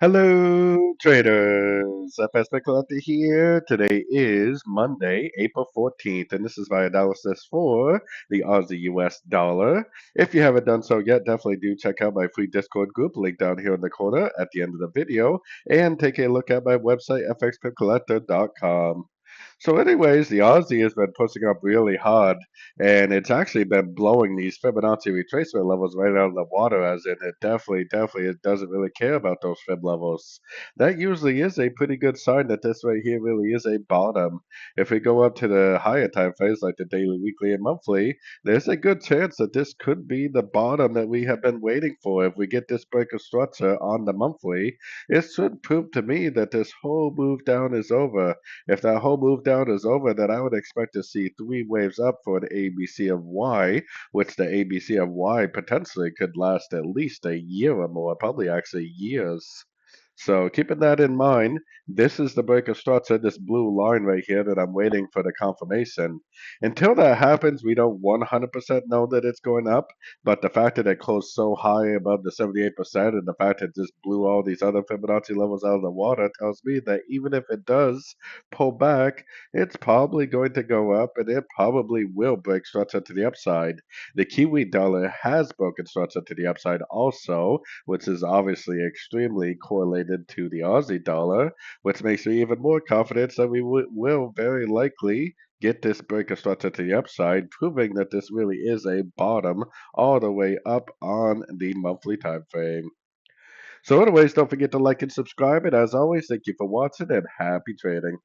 Hello, traders. FX Pip Collector here. Today is Monday, April 14th, and this is my analysis for the Aussie US dollar. If you haven't done so yet, definitely do check out my free Discord group, link down here in the corner at the end of the video, and take a look at my website, fxpipcollector.com. So, anyways, the Aussie has been pushing up really hard, and it's actually been blowing these Fibonacci retracement levels right out of the water, as in it definitely it doesn't really care about those Fib levels. That usually is a pretty good sign that this right here really is a bottom. If we go up to the higher time frames, like the daily, weekly, and monthly, there's a good chance that this could be the bottom that we have been waiting for. If we get this break of structure on the monthly, it should prove to me that this whole move down is over. If that whole move down is over, then I would expect to see three waves up for the ABC of Y, which the ABC of Y potentially could last at least a year or more, probably actually years. So keeping that in mind, this is the break of structure, this blue line right here that I'm waiting for the confirmation. Until that happens, we don't 100% know that it's going up, but the fact that it closed so high above the 78% and the fact that it just blew all these other Fibonacci levels out of the water tells me that even if it does pull back, it's probably going to go up and it probably will break structure to the upside. The Kiwi dollar has broken structure to the upside also, which is obviously extremely correlated to the Aussie dollar, which makes me even more confident that we will very likely get this break of structure to the upside, proving that this really is a bottom all the way up on the monthly time frame. So anyways, don't forget to like and subscribe, and as always, thank you for watching and happy trading.